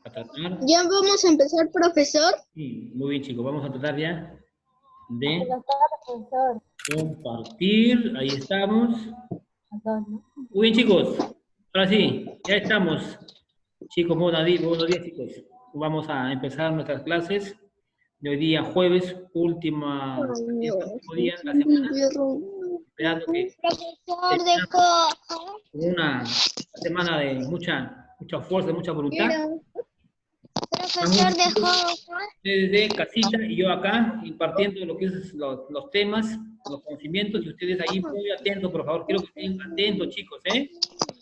a tratar. Ya vamos a empezar, profesor. Sí, muy bien, chicos, vamos a tratar ya de Buenas tardes, profesor. compartir. Ahí estamos. Muy bien, chicos. Ahora sí, ya estamos. Chicos, buenos días, chicos. Vamos a empezar nuestras clases de hoy día, jueves, último día de la semana. Esperando que Profesor, dejó. una semana de mucha fuerza, mucha voluntad. Profesor, dejó. Desde casita y yo acá impartiendo lo que es los temas, los conocimientos, y ustedes ahí muy atentos, por favor, quiero que estén atentos, chicos, ¿eh?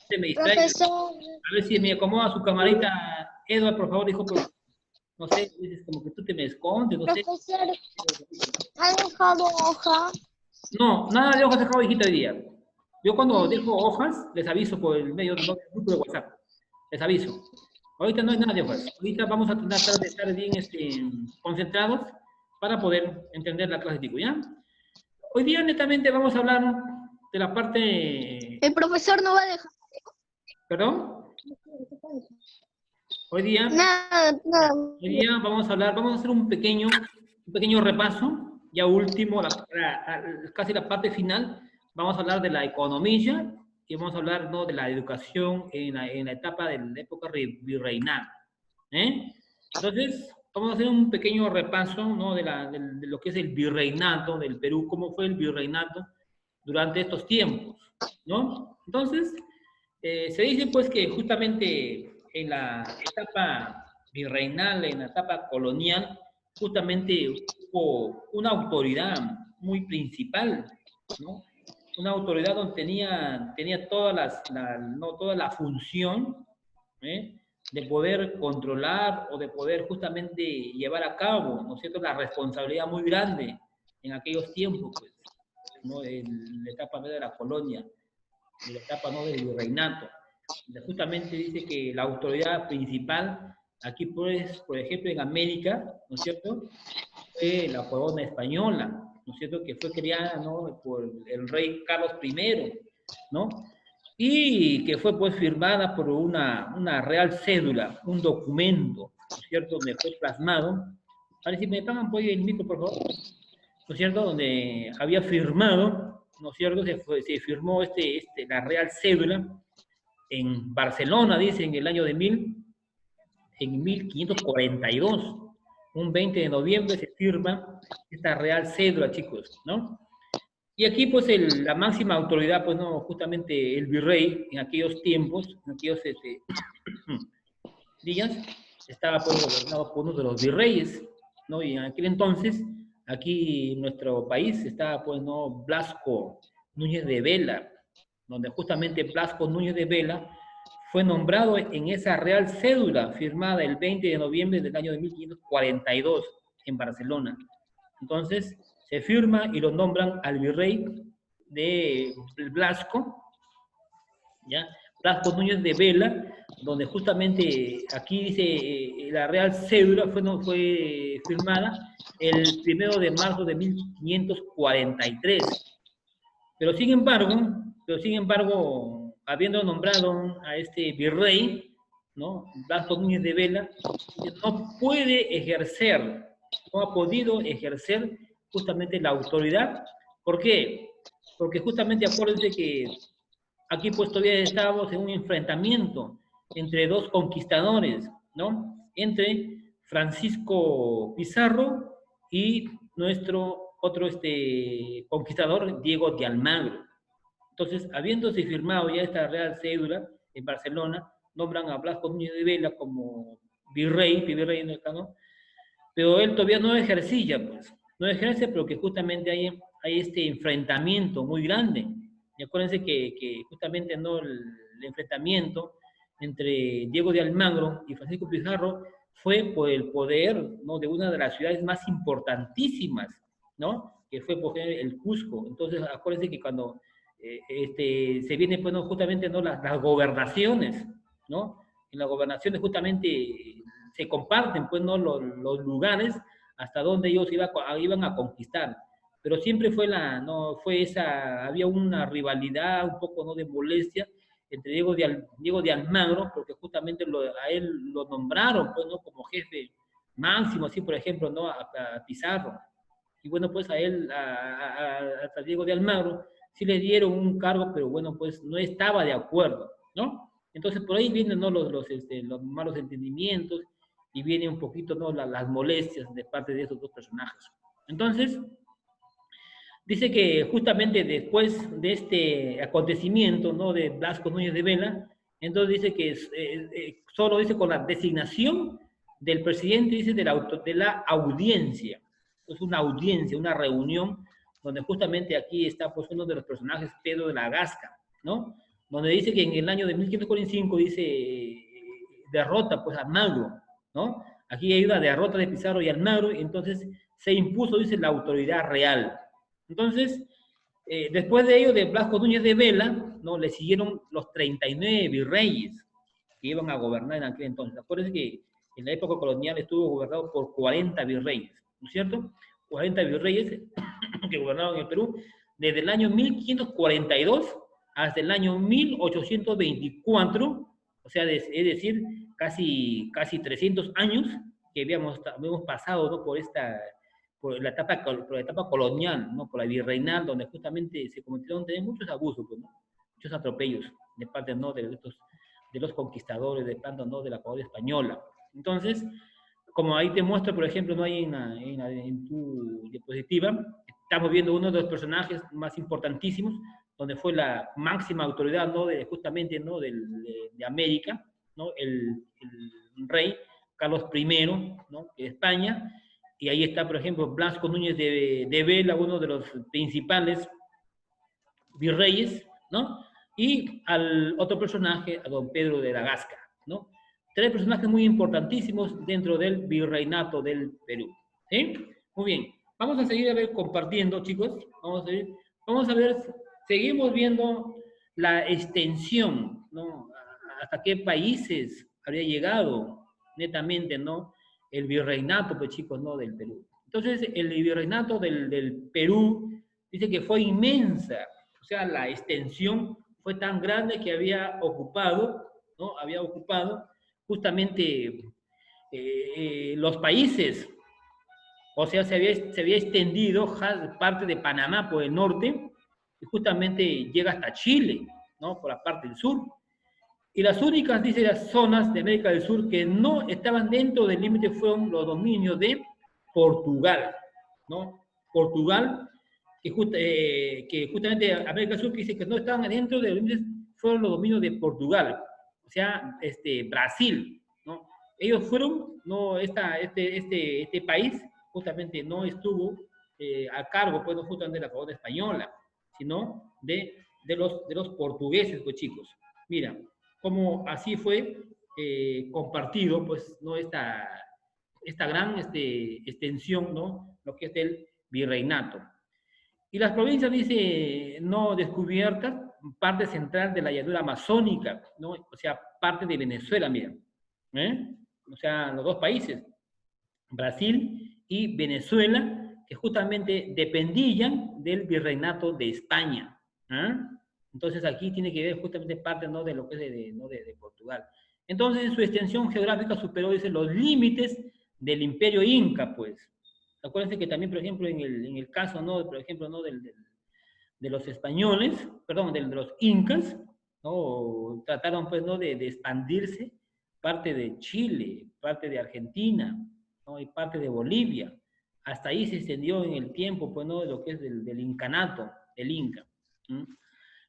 Se me distraigan. Profesor. A ver si me acomoda su camarita, Edward, por favor, dijo, pues, no sé, dices como que tú te me escondes, no sé. Profesor, ¿ha dejado hoja? No, nada de hojas dejado, hijita, hoy día. Yo cuando dejo hojas, les aviso por el medio del grupo de WhatsApp. Les aviso. Ahorita no hay nada de hojas. Ahorita vamos a tratar de estar bien concentrados para poder entender la clase, ¿ya? Hoy día, netamente, vamos a hablar de la parte... El profesor no va a dejar. ¿Perdón? Hoy día... Nada. Hoy día vamos a hacer un pequeño repaso, ya último, casi la parte final. Vamos a hablar de la economía y vamos a hablar, ¿no?, de la educación en la etapa de la época virreinal. Entonces, vamos a hacer un pequeño repaso, ¿no?, de lo que es el virreinato del Perú, cómo fue el virreinato durante estos tiempos, ¿no? Entonces, se dice pues que justamente en la etapa virreinal, en la etapa colonial, justamente hubo una autoridad muy principal, ¿no? Una autoridad donde tenía toda la función, de poder controlar o de poder justamente llevar a cabo, ¿no es cierto?, la responsabilidad muy grande en aquellos tiempos, pues, ¿no?, en la etapa de la colonia, en la etapa, ¿no?, del virreinato. Justamente dice que la autoridad principal, aquí pues, por ejemplo, en América, ¿no es cierto?, fue la corona española, ¿no es cierto?, que fue creada, ¿no?, por el rey Carlos I, ¿no?, y que fue pues firmada por una real cédula, un documento, ¿no es cierto?, donde fue plasmado. A ver si me pagan pues el micro, por favor, ¿no es cierto?, donde había firmado, ¿no es cierto?, se firmó la real cédula en Barcelona, dice, en el año de 1542. Un 20 de noviembre se firma esta real cédula, chicos, ¿no? Y aquí, pues, la máxima autoridad, pues, no, justamente el virrey, en aquellos tiempos, en aquellos días, estaba, pues, gobernado por uno de los virreyes, ¿no? Y en aquel entonces, aquí en nuestro país, estaba, pues, ¿no?, Blasco Núñez de Vela, donde justamente Blasco Núñez de Vela fue nombrado en esa real cédula firmada el 20 de noviembre del año de 1542 en Barcelona. Entonces, se firma y lo nombran al virrey de Blasco, ¿ya? Blasco Núñez de Vela, donde justamente aquí dice la real cédula fue firmada el 1 de marzo de 1543. Pero sin embargo, habiendo nombrado a este virrey, ¿no?, Blasco Núñez de Vela, no ha podido ejercer justamente la autoridad. ¿Por qué? Porque justamente acuérdense que aquí pues todavía estábamos en un enfrentamiento entre dos conquistadores, ¿no?, entre Francisco Pizarro y nuestro otro conquistador, Diego de Almagro. Entonces, habiéndose firmado ya esta real cédula en Barcelona, nombran a Blasco Núñez de Vela como virrey ¿no? Pero él todavía no ejercía, pues, no ejerce, pero que justamente hay este enfrentamiento muy grande. Y acuérdense que justamente, ¿no?, el enfrentamiento entre Diego de Almagro y Francisco Pizarro fue por el poder, ¿no?, de una de las ciudades más importantísimas, ¿no?, que fue por ejemplo, el Cusco. Entonces, acuérdense que cuando se vienen, pues, ¿no?, justamente, ¿no?, las gobernaciones, ¿no? En las gobernaciones justamente se comparten, pues, ¿no?, los lugares hasta donde ellos iban a conquistar. Pero siempre había una rivalidad, un poco, ¿no?, de molestia entre Diego de Almagro, porque justamente a él lo nombraron, pues, ¿no? Como jefe máximo, así, por ejemplo, ¿no? A Pizarro. Y bueno, pues a él, a Diego de Almagro, sí le dieron un cargo, pero bueno, pues no estaba de acuerdo, ¿no? Entonces por ahí vienen, ¿no? Los malos entendimientos y viene un poquito, ¿no? Las molestias de parte de esos dos personajes. Entonces, dice que justamente después de este acontecimiento, ¿no? De Blasco Núñez de Vela, entonces dice que solo dice con la designación del presidente, dice de la audiencia. Es una audiencia, una reunión, donde justamente aquí está pues uno de los personajes, Pedro de la Gasca, ¿no? Donde dice que en el año de 1545 dice derrota pues a Almagro, ¿no? Aquí hay una derrota de Pizarro y Almagro, y entonces se impuso, dice, la autoridad real. Entonces, después de ello, de Blasco Núñez de Vela, ¿no? Le siguieron los 39 virreyes que iban a gobernar en aquel entonces. Acuérdense que en la época colonial estuvo gobernado por 40 virreyes, ¿no es cierto? 40 virreyes que gobernaron el Perú desde el año 1542 hasta el año 1824, o sea, es decir, casi 300 años que habíamos pasado, ¿no? por la etapa colonial, ¿no? Por la virreinal, donde justamente se cometieron muchos abusos, pues, ¿no? Muchos atropellos de parte, ¿no? de los conquistadores, de parte, ¿no? De la corona española. Entonces, como ahí te muestro, por ejemplo, no hay en tu diapositiva, estamos viendo uno de los personajes más importantísimos, donde fue la máxima autoridad, ¿no? Justamente, ¿no? De América, ¿no? El rey Carlos I, ¿no? De España, y ahí está, por ejemplo, Blasco Núñez de Vela, uno de los principales virreyes, ¿no? Y al otro personaje, a don Pedro de la Gasca, ¿no? Tres personajes muy importantísimos dentro del virreinato del Perú, ¿sí? Muy bien, vamos a seguir a ver compartiendo, chicos, vamos a ver, seguimos viendo la extensión, ¿no? Hasta qué países habría llegado netamente, ¿no? El virreinato, pues, chicos, ¿no? Del Perú. Entonces, el virreinato del Perú dice que fue inmensa, o sea, la extensión fue tan grande que había ocupado, ¿no? Había ocupado justamente los países, o sea, se había extendido parte de Panamá por el norte y justamente llega hasta Chile, ¿no? Por la parte del sur. Y las únicas, dice, las zonas de América del Sur que no estaban dentro del límite fueron los dominios de Portugal, ¿no? Portugal, que justamente América del Sur que dice que no estaban dentro de los límites, fueron los dominios de Portugal, o sea, Brasil, ¿no? Ellos fueron, no, este país justamente no estuvo a cargo, pues, no justamente de la corona española, sino de los portugueses, pues, chicos. Mira, como así fue compartido, pues, ¿no? Esta gran extensión, ¿no? Lo que es el virreinato. Y las provincias, dice, no descubiertas, parte central de la llanura amazónica, ¿no? O sea, parte de Venezuela, mira. O sea, los dos países, Brasil y Venezuela, que justamente dependían del virreinato de España. Entonces aquí tiene que ver justamente parte, ¿no? De lo que es de Portugal. Entonces su extensión geográfica superó, dice, los límites del imperio inca, pues. Acuérdense que también, por ejemplo, en el caso, ¿no? Por ejemplo, ¿no? De los españoles, perdón, de los incas, ¿no? Trataron, pues, ¿no? De expandirse parte de Chile, parte de Argentina, ¿no? Y parte de Bolivia. Hasta ahí se extendió en el tiempo, pues, ¿no? De lo que es del incanato, el Inca.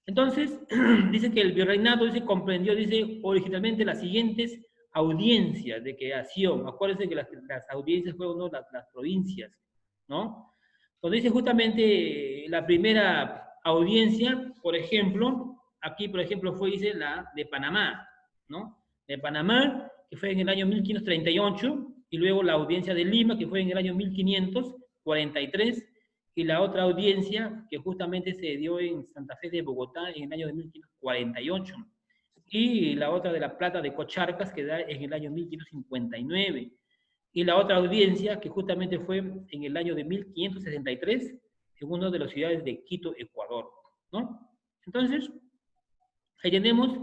Entonces, dice que el virreinato, dice, comprendió, dice, originalmente las siguientes audiencias de creación. Acuérdense que las audiencias fueron, ¿no? las provincias, ¿no? Entonces dice justamente la primera audiencia, por ejemplo, aquí, por ejemplo, fue, dice, la de Panamá, ¿no? De Panamá, que fue en el año 1538, y luego la audiencia de Lima, que fue en el año 1543, y la otra audiencia que justamente se dio en Santa Fe de Bogotá en el año de 1548, y la otra de La Plata de Cocharcas, que da en el año 1559, y la otra audiencia que justamente fue en el año de 1563, en una de las ciudades de Quito, Ecuador, ¿no? Entonces, Ahí tenemos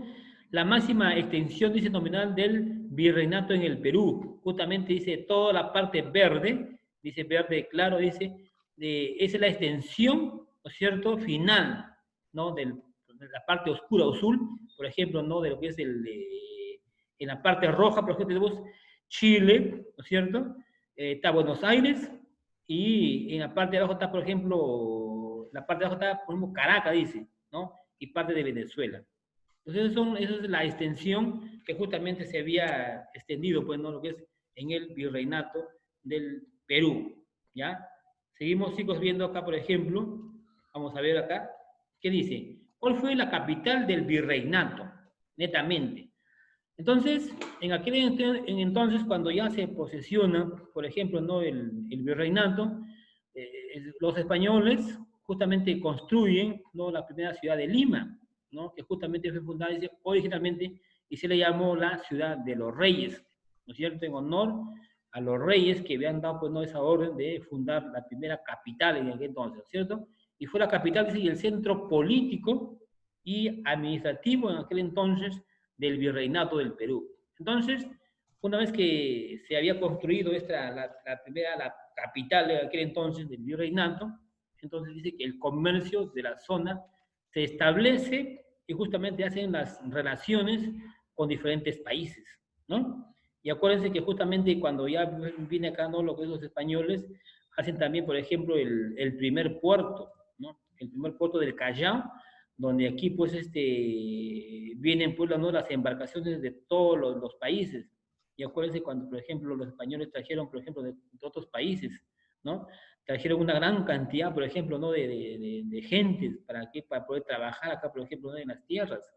la máxima extensión, dice, nominal del virreinato en el Perú. Justamente dice toda la parte verde, dice verde claro, dice, esa es la extensión, ¿no es cierto?, final, ¿no?, de la parte oscura, azul, por ejemplo, ¿no?, de lo que es en la parte roja, por ejemplo, tenemos Chile, ¿no es cierto?, está Buenos Aires, y en la parte de abajo está, por ejemplo, la parte de abajo está, por ejemplo, Caracas, dice, ¿no?, y parte de Venezuela. Entonces, esa es la extensión que justamente se había extendido, pues, ¿no?, lo que es en el virreinato del Perú, ¿ya? Seguimos, chicos, viendo acá, por ejemplo, vamos a ver acá, ¿qué dice? ¿Cuál fue la capital del virreinato? Netamente. Entonces, en entonces, cuando ya se posesiona, por ejemplo, ¿no?, el virreinato, los españoles justamente construyen, ¿no?, la primera ciudad de Lima, ¿no?, que justamente fue fundada originalmente y se le llamó la ciudad de los reyes, ¿no es cierto?, en honor a los reyes que habían dado, pues, ¿no?, esa orden de fundar la primera capital en aquel entonces, ¿no es cierto? Y fue la capital, dice, y el centro político y administrativo en aquel entonces del virreinato del Perú. Entonces, una vez que se había construido la primera, la capital de aquel entonces del virreinato, entonces dice que el comercio de la zona se establece y justamente hacen las relaciones con diferentes países, ¿no? Y acuérdense que justamente cuando ya viene acá, ¿no?, lo que es los españoles, hacen también, por ejemplo, el primer puerto, ¿no?, el primer puerto del Callao, donde aquí pues vienen pues, ¿no?, las embarcaciones de todos los países. Y acuérdense cuando, por ejemplo, los españoles trajeron, por ejemplo, de otros países, ¿no? Trajeron una gran cantidad, por ejemplo, ¿no?, de gente para poder trabajar acá, por ejemplo, ¿no?, en las tierras.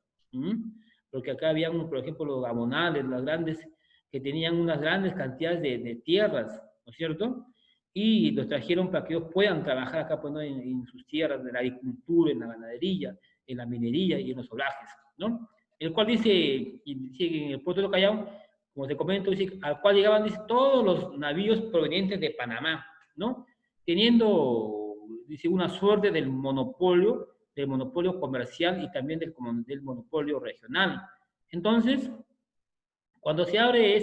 Porque acá habían, por ejemplo, los gamonales, las grandes, que tenían unas grandes cantidades de tierras, ¿no es cierto? Y los trajeron para que ellos puedan trabajar acá, pues, ¿no?, en sus tierras, en la agricultura, en la ganadería, en la minería y en los olajes, ¿no? El cual dice, y dice en el puerto de Callao, como te comento, dice, al cual llegaban, dice, todos los navíos provenientes de Panamá, ¿no? Teniendo, dice, una suerte del monopolio comercial y también del monopolio regional. Entonces, cuando se abre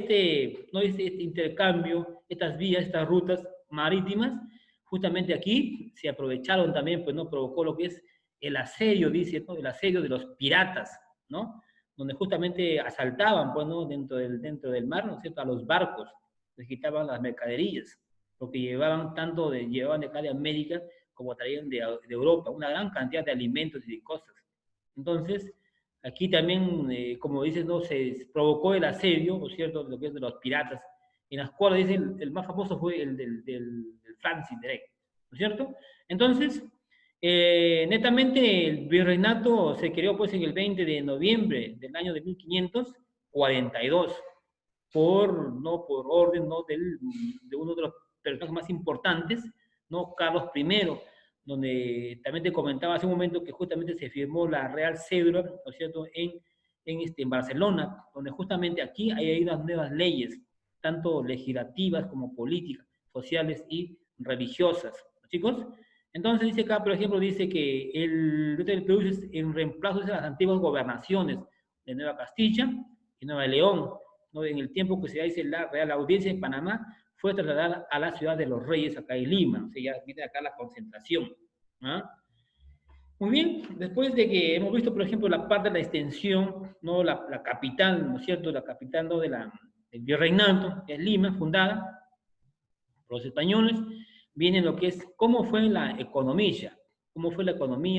¿no?, este intercambio, estas vías, estas rutas marítimas, justamente aquí se aprovecharon también, pues, ¿no?, provocó lo que es el asedio, dice, ¿no?, el asedio de los piratas, ¿no?, donde justamente asaltaban, pues, ¿no?, dentro del mar, ¿no es cierto?, a los barcos, les quitaban las mercaderías, porque llevaban de acá de América como traían de Europa, una gran cantidad de alimentos y de cosas. Entonces, aquí también, como dices, ¿no?, se provocó el asedio, ¿no es cierto?, lo que es de los piratas, en las cuales dice, el más famoso fue el del Francis Drake, ¿no es cierto? Entonces, netamente el virreinato se creó pues en el 20 de noviembre del año de 1542, ¿no?, por orden, ¿no?, de uno de los personajes más importantes, ¿no?, Carlos I, donde también te comentaba hace un momento que justamente se firmó la Real Cédula, ¿no es cierto?, en Barcelona, donde justamente aquí hay unas nuevas leyes, tanto legislativas como políticas, sociales y religiosas. Chicos, entonces dice acá, por ejemplo, dice que el Perú es en reemplazo de las antiguas gobernaciones de Nueva Castilla y Nueva León, ¿no?, en el tiempo que se dice la Real Audiencia de Panamá, fue trasladada a la ciudad de los Reyes, acá en Lima. O sea, ya viene acá la concentración. ¿Ah? Muy bien, después de que hemos visto, por ejemplo, la parte de la extensión, ¿no?, la capital, ¿no es cierto?, la capital, ¿no?, del virreinato, que es Lima, fundada por los españoles, viene lo que es cómo fue la economía,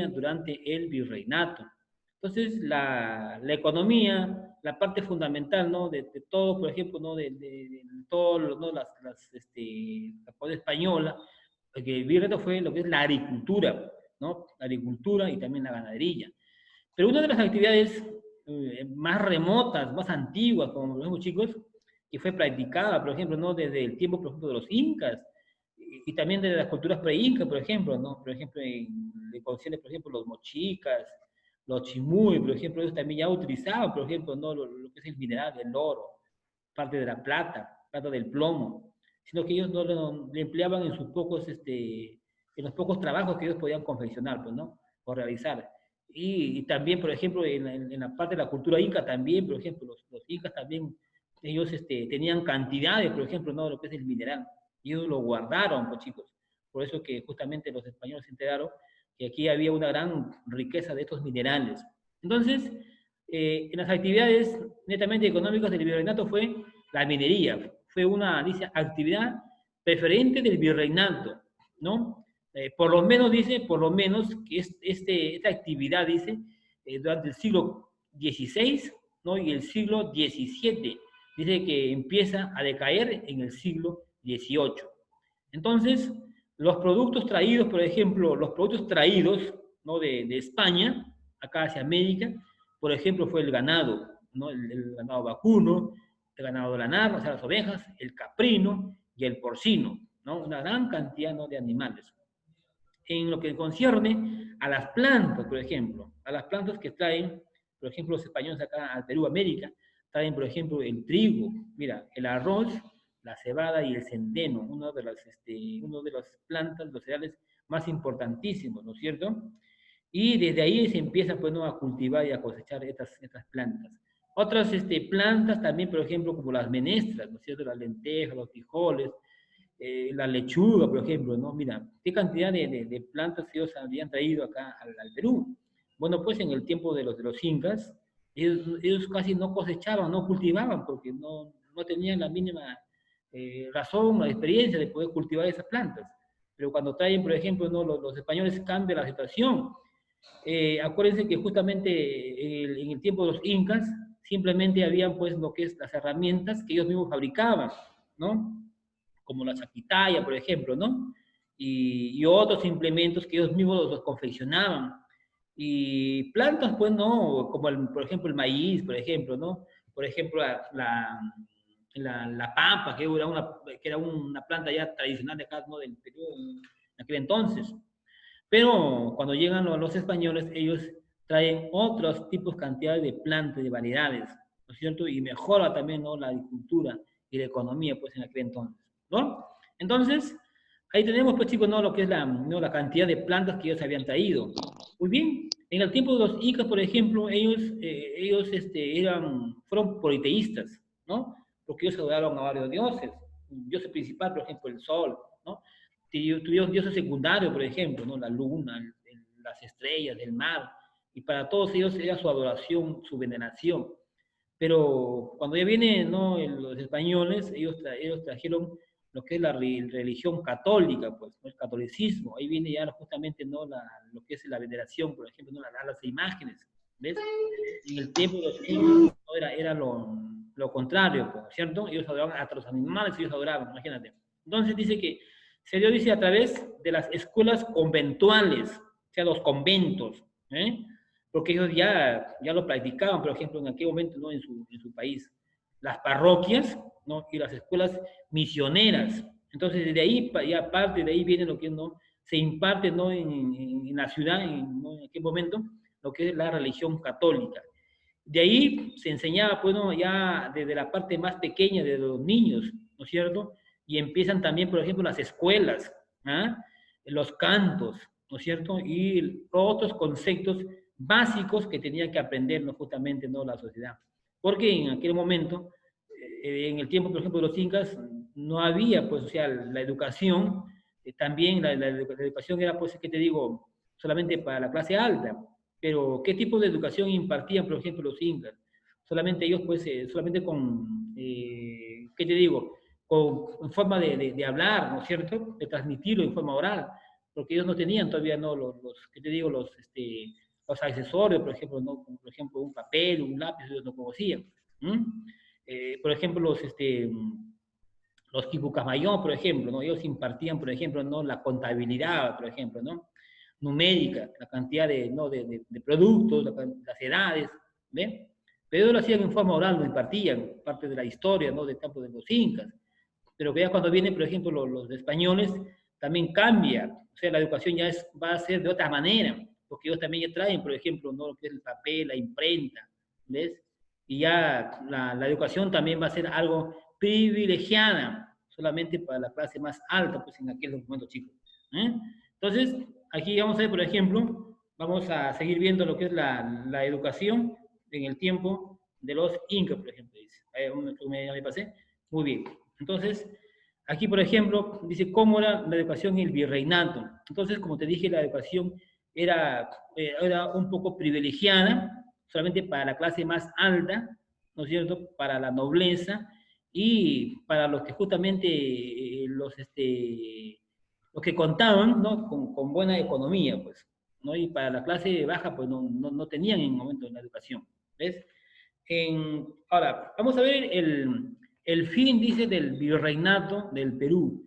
durante el virreinato. Entonces, la economía, la parte fundamental, ¿no?, de todo, por ejemplo, ¿no?, de todo, ¿no?, la cosa española, porque el virreinato fue lo que es la agricultura, ¿no?, la agricultura y también la ganadería. Pero una de las actividades más remotas, más antiguas, como vemos, chicos, que fue practicada, por ejemplo, ¿no?, desde el tiempo, por ejemplo, de los incas, y también de las culturas pre-incas, por ejemplo, ¿no? Por ejemplo, le concierne, por ejemplo, los mochicas, los chimúes, por ejemplo, ellos también ya utilizaban, por ejemplo, ¿no?, lo que es el mineral, el oro, parte de la plata del plomo, sino que ellos no le empleaban en los pocos trabajos que ellos podían confeccionar, pues, ¿no?, o realizar. y también, por ejemplo, en la parte de la cultura inca también, por ejemplo, los incas también, ellos tenían cantidades, por ejemplo, ¿no? Lo que es el mineral. Y ellos lo guardaron, pues chicos. Por eso que justamente los españoles se enteraron que aquí había una gran riqueza de estos minerales. Entonces, en las actividades netamente económicas del virreinato fue la minería. Fue una, dice, actividad preferente del virreinato, ¿no? Por lo menos, dice, por lo menos que esta actividad, dice, durante el siglo XVI, ¿no? Y el siglo XVII, dice que empieza a decaer en el siglo XVIII. Entonces, los productos traídos, por ejemplo, los productos traídos, ¿no? de España, acá hacia América, por ejemplo, fue el ganado, ¿no? El ganado vacuno, el ganado lanar, o sea, las ovejas, el caprino y el porcino, ¿no? Una gran cantidad, ¿no? de animales. En lo que concierne a las plantas, por ejemplo, a las plantas que traen, por ejemplo, los españoles acá al Perú, América, traen, por ejemplo, el trigo, mira, el arroz, la cebada y el centeno, uno de las plantas, los cereales más importantísimos, ¿no es cierto? Y desde ahí se empieza pues, ¿no? a cultivar y a cosechar estas plantas. Otras plantas también, por ejemplo, como las menestras, ¿no es cierto? Las lentejas, los frijoles, la lechuga, por ejemplo, ¿no? Mira, qué cantidad de plantas ellos habían traído acá al Perú. Bueno, pues en el tiempo de los incas, ellos casi no cosechaban, no cultivaban, porque no tenían la mínima razón, la experiencia de poder cultivar esas plantas. Pero cuando traen, por ejemplo, ¿no? los españoles cambian la situación. Acuérdense que justamente en el tiempo de los incas, simplemente habían pues lo que es las herramientas que ellos mismos fabricaban, ¿no? Como la chapitaya, por ejemplo, ¿no? Y otros implementos que ellos mismos los confeccionaban. Y plantas, pues, ¿no? Como, por ejemplo, el maíz, por ejemplo, ¿no? Por ejemplo, la pampa, que era una planta ya tradicional de acá, ¿no? Del Perú en aquel entonces. Pero cuando llegan los españoles, ellos traen otros tipos, cantidades de plantas, de variedades, ¿no es cierto? Y mejora también, ¿no? La agricultura y la economía, pues, en aquel entonces, ¿no? Entonces, ahí tenemos, pues, chicos, ¿no? Lo que es ¿no? la cantidad de plantas que ellos habían traído. Muy bien, en el tiempo de los incas, por ejemplo, fueron politeístas, ¿no? Porque ellos adoraron a varios dioses. Un dios principal, por ejemplo, el sol, ¿no? Tuvieron dioses secundarios, por ejemplo, ¿no? La luna, las estrellas, el mar, y para todos ellos era su adoración, su veneración. Pero cuando ya vienen, ¿no? los españoles, ellos trajeron lo que es la religión católica, pues, ¿no? El catolicismo. Ahí viene ya justamente, ¿no? Lo que es la veneración, por ejemplo, ¿no? las imágenes, ¿ves? En el tiempo de los siglos ¿no? era lo contrario, pues, ¿cierto? Ellos adoraban hasta los animales, ellos adoraban, imagínate. Entonces dice que se dio, dice, a través de las escuelas conventuales, o sea, los conventos, ¿eh? Porque ellos ya lo practicaban, por ejemplo, en aquel momento, ¿no? en su país. Las parroquias, ¿no? Y las escuelas misioneras. Entonces, desde ahí, ya parte de ahí viene lo que no se imparte, ¿no? en la ciudad, ¿no? en aquel momento, lo que es la religión católica. De ahí se enseñaba, pues, ¿no? ya desde la parte más pequeña de los niños, ¿no es cierto? Y empiezan también, por ejemplo, las escuelas, ¿ah? Los cantos, ¿no es cierto? Y otros conceptos básicos que tenía que aprender, ¿no? justamente, ¿no? la sociedad. Porque en aquel momento, en el tiempo, por ejemplo, de los incas, no había, pues, o sea, la educación, también la educación era, pues, ¿qué te digo? Solamente para la clase alta. Pero, ¿qué tipo de educación impartían, por ejemplo, los incas? Solamente ellos, pues, solamente con, ¿qué te digo? Con forma de hablar, ¿no es cierto? De transmitirlo en forma oral, porque ellos no tenían todavía, ¿no? ¿Qué te digo? Los accesorios, por ejemplo, ¿no? Como, por ejemplo, un papel, un lápiz, ellos no conocían. Por ejemplo, los Quipucamayón, por ejemplo, ¿no? Ellos impartían, por ejemplo, ¿no? La contabilidad, por ejemplo, ¿no? Numérica, la cantidad ¿no? de productos, las edades, ¿ven? Pero ellos lo hacían en forma oral, lo impartían, parte de la historia, ¿no? Del campo de los incas. Pero que ya cuando vienen, por ejemplo, los españoles, también cambia, o sea, la educación ya va a ser de otra manera, porque ellos también ya traen, por ejemplo, ¿no? Lo que es el papel, la imprenta, ¿ves? Y ya la educación también va a ser algo privilegiada, solamente para la clase más alta, pues en aquellos momentos, chicos. ¿eh? Entonces, aquí vamos a ver, por ejemplo, vamos a seguir viendo lo que es la educación en el tiempo de los incas, por ejemplo. Dice. Ya me pasé. Muy bien. Entonces, aquí, por ejemplo, dice cómo era la educación en el virreinato. Entonces, como te dije, la educación era un poco privilegiada, solamente para la clase más alta, ¿no es cierto?, para la nobleza y para los que justamente los que contaban, ¿no?, con buena economía, pues, ¿no? Y para la clase baja, pues no tenían en el momento la educación, ¿ves? Ahora, vamos a ver el fin, dice, del virreinato del Perú,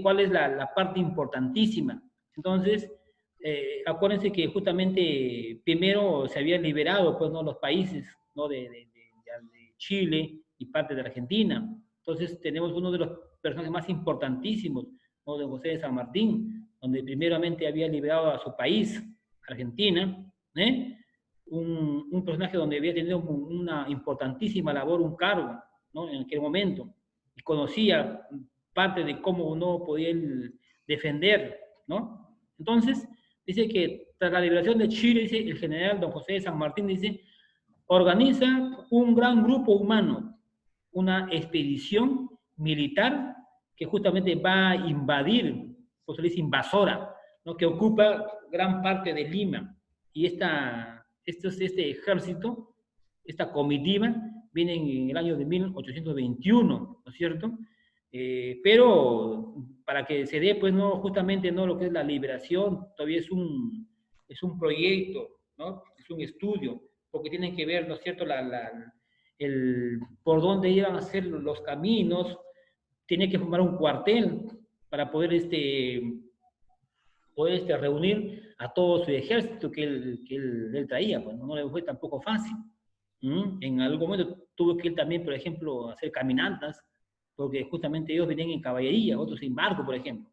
cuál es la parte importantísima. Entonces, acuérdense que justamente primero se habían liberado, pues, ¿no?, los países, ¿no?, de Chile y parte de Argentina. Entonces, tenemos uno de los personajes más importantísimos, ¿no?, de José de San Martín, donde primeramente había liberado a su país, Argentina, ¿eh? Un personaje donde había tenido una importantísima labor, un cargo, ¿no?, en aquel momento, y conocía parte de cómo uno podía defender, ¿no? Entonces, dice que tras la liberación de Chile, dice el general don José de San Martín, dice, organiza un gran grupo humano, una expedición militar que justamente va a invadir, pues se dice invasora, ¿no?, que ocupa gran parte de Lima. Y este ejército, esta comitiva, viene en el año de 1821, ¿no es cierto? Pero para que se dé, pues, no, justamente, no, lo que es la liberación, todavía es un proyecto, ¿no? Es un estudio, porque tienen que ver, ¿no es cierto?, por dónde iban a ser los caminos, tiene que formar un cuartel para poder reunir a todo su ejército que él traía, pues no le fue tampoco fácil. En algún momento tuvo que él también, por ejemplo, hacer caminatas, porque justamente ellos venían en caballería, otros en barco, por ejemplo.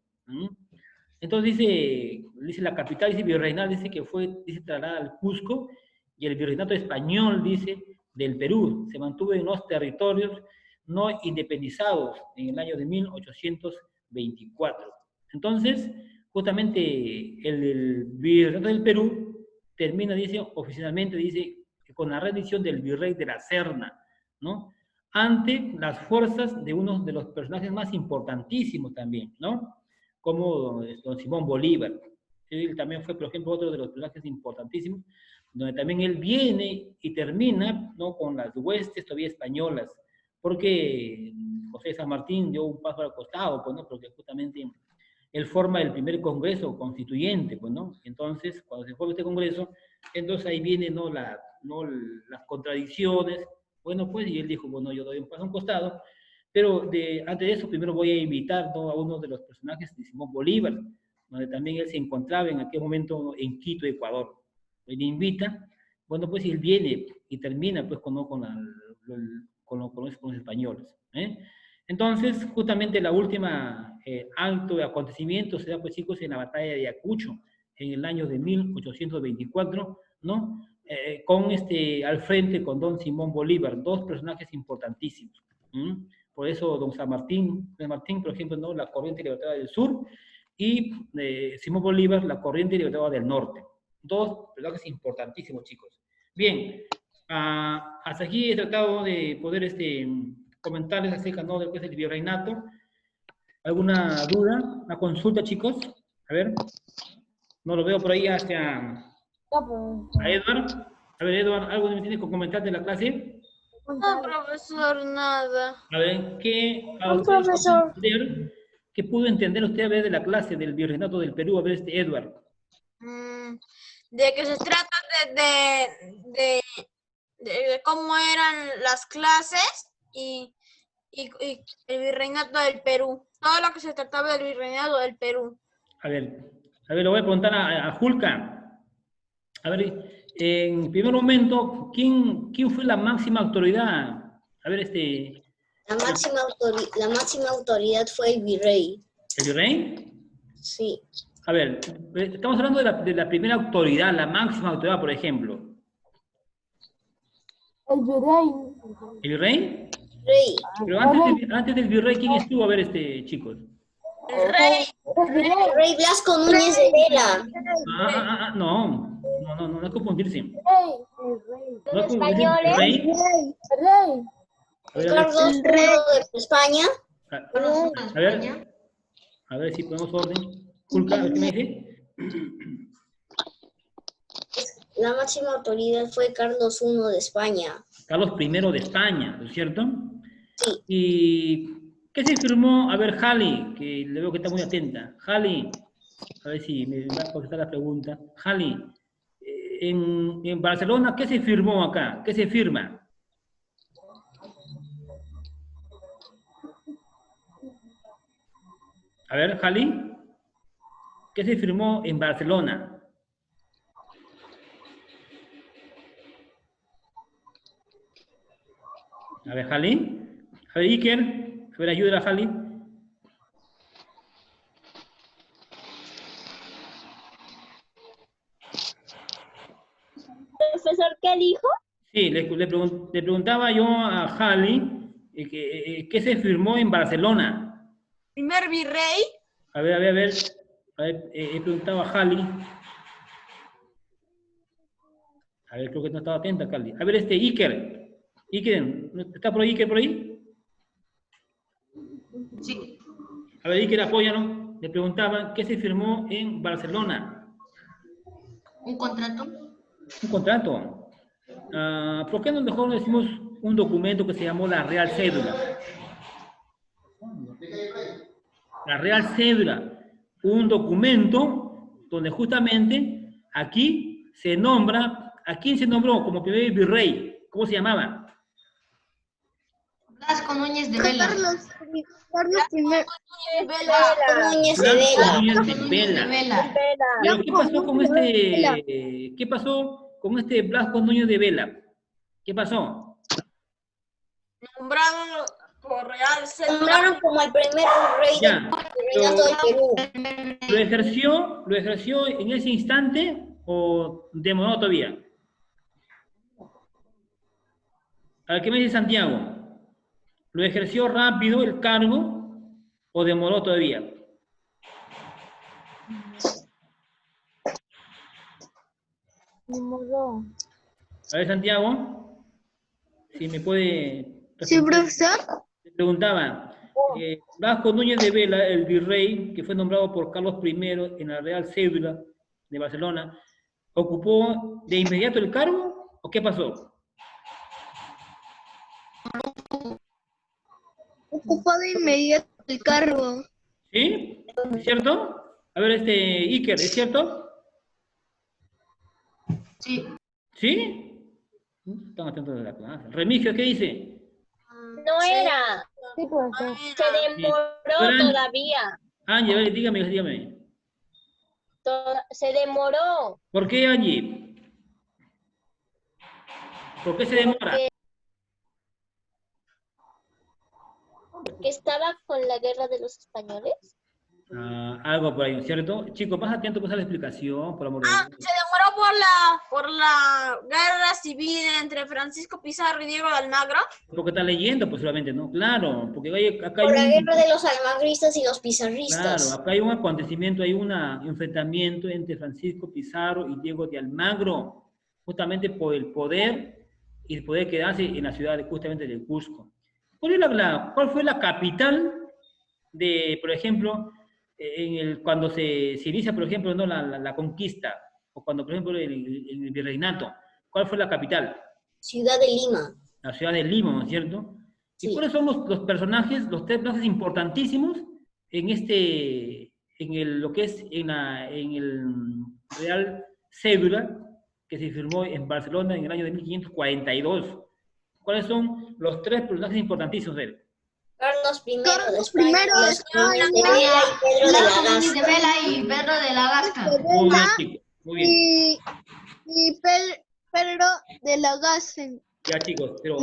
Entonces dice la capital, dice virreinal, dice que dice trasladada al Cusco, y el virreinato español, dice, del Perú, se mantuvo en los territorios no independizados en el año de 1824. Entonces, justamente el virreinato del Perú termina, dice, oficialmente, dice, con la rendición del virrey de la Serna, ¿no?, ante las fuerzas de uno de los personajes más importantísimos también, ¿no?, como don Simón Bolívar. Él también fue, por ejemplo, otro de los personajes importantísimos, donde también él viene y termina, ¿no?, con las huestes todavía españolas, porque José San Martín dio un paso al costado, pues, ¿no?, porque justamente él forma el primer congreso constituyente, pues, ¿no? Entonces, cuando se forma este congreso, entonces ahí vienen, ¿no?, las contradicciones, bueno, pues, y él dijo, bueno, yo doy un paso a un costado, pero antes de eso, primero voy a invitar, ¿no?, a uno de los personajes de Simón Bolívar, donde también él se encontraba en aquel momento en Quito, Ecuador. Él invita, bueno, pues, y él viene y termina, pues, con los españoles, ¿eh? Entonces, justamente la última acto de acontecimiento se da, pues, chicos, en la batalla de Ayacucho, en el año de 1824, ¿no? Al frente con don Simón Bolívar, dos personajes importantísimos. Por eso don San Martín, por ejemplo, ¿no?, la corriente libertadora del sur, y Simón Bolívar, la corriente libertadora del norte. Dos personajes importantísimos, chicos. Bien, hasta aquí he tratado de poder comentarles acerca, ¿no?, de lo que es el virreinato. ¿Alguna duda? ¿Una consulta, chicos? A ver, no lo veo por ahí hacia a Edward. A ver, Edward, ¿algo me tienes que comentar de la clase? No, profesor, nada. A ver, Un profesor. ¿qué pudo entender usted a ver de la clase del virreinato del Perú? A ver, Edward. De que se trata de cómo eran las clases y el virreinato del Perú. Todo lo que se trataba del virreinato del Perú. A ver, le voy a preguntar a Julka. A ver, en primer momento, ¿quién fue la máxima autoridad? A ver, La máxima autoridad fue el virrey. ¿el virrey? Sí. A ver, estamos hablando de la primera autoridad, la máxima autoridad, por ejemplo. El virrey. ¿El virrey? Rey. Pero antes del virrey, ¿quién estuvo? A ver, chicos. El rey. El rey Blasco Núñez de Vela. No es confundirse. No Los es confundirse. españoles. Rey. A ver, Carlos I de España. a ver si podemos orden. Julka, a ver qué me dice. La máxima autoridad fue Carlos I de España. Carlos I de España, ¿no es cierto? Sí. ¿Y qué se firmó? A ver, Jali, que le veo que está muy atenta. Jali, a ver si me va a contestar la pregunta. Jali, en Barcelona, ¿qué se firmó acá? ¿Qué se firma? A ver, Jali, ¿qué se firmó en Barcelona? A ver, Jali. A ver, Iker. A ver, ayúdala a Jali. Profesor, ¿qué dijo? Sí, le preguntaba yo a Jali qué se firmó en Barcelona. Primer virrey. A ver. A ver, he preguntado a Jali. A ver, creo que no estaba atenta, Jali. A ver, Iker. Iker, ¿está por ahí Iker por ahí? Sí. A ver, Iker, apóyanos. Le preguntaba qué se firmó en Barcelona. ¿Un contrato? Un contrato. ¿Por qué no mejor no decimos un documento que se llamó la Real Cédula? La Real Cédula, un documento donde justamente aquí se nombra, ¿a quién se nombró como primer virrey? ¿Cómo se llamaba? Blasco Núñez de Vela. Núñez Núñez de Blasco Vela. Núñez de Núñez de Vela. Vela. Pero ¿qué pasó con este Blasco Núñez de Vela? ¿Qué pasó? Nombrado por Real Cédula. Nombraron como el primer rey Ya, del Virreinato del Perú. ¿Lo ejerció en ese instante o demoró todavía? A ver, ¿qué me dice Santiago? ¿Lo ejerció rápido el cargo o demoró todavía? A ver, Santiago, si me puede... Sí, profesor. Le preguntaba, Blasco Núñez de Vela, el virrey, que fue nombrado por Carlos I en la Real Cédula de Barcelona, ¿ocupó de inmediato el cargo o qué pasó? Ocupó de inmediato el cargo. ¿Sí? ¿Es cierto? A ver, Iker, ¿es cierto? Sí. ¿Sí? Están atentos a la clase. Remigio, ¿qué dice? No era. Se demoró Fran. todavía. Angie, a ver, dígame. Se demoró. ¿Por qué, Angie? ¿Por qué se demora? Que estaba con la guerra de los españoles. Algo por ahí, ¿cierto? Chicos, más atento pues a la explicación, por amor de Dios. Se demoró por la guerra civil entre Francisco Pizarro y Diego de Almagro. Porque está leyendo, posiblemente, ¿no? Claro, porque acá hay Por la un... guerra de los almagristas y los Claro, pizarristas. acá hay un acontecimiento, hay un enfrentamiento entre Francisco Pizarro y Diego de Almagro, justamente por el poder y el poder quedarse en la ciudad justamente del Cusco. ¿Cuál fue la capital de, por ejemplo, cuando se inicia, por ejemplo, ¿no? la conquista, o cuando, por ejemplo, el virreinato? ¿Cuál fue la capital? Ciudad de Lima. La ciudad de Lima, ¿no es cierto? ¿Y Sí. cuáles son los personajes, los tres personajes importantísimos en lo que es en el Real Cédula que se firmó en Barcelona en el año de 1542? ¿Cuáles son los tres personajes importantísimos de él? Carlos I de Carlos España, I de Blasco Núñez de Vela y Pedro de la Blasco Núñez de Gasca. Vela y Pedro de la Gasca. Muy bien, chicos, muy bien. Y Pedro de la Gasca. Ya, chicos, pero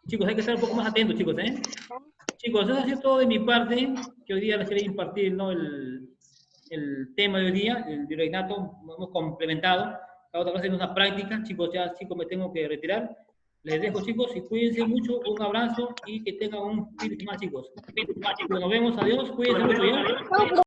chicos, hay que estar un poco más atentos, chicos, ¿eh? Chicos, eso ha sido todo de mi parte, que hoy día les quería impartir, ¿no? el tema de hoy día, el virreinato, hemos complementado. La otra clase es una práctica, chicos, me tengo que retirar. Les dejo, chicos, y cuídense mucho. Un abrazo y que tengan un fin de semana, chicos. Nos vemos, adiós. Cuídense mucho, ¿ya?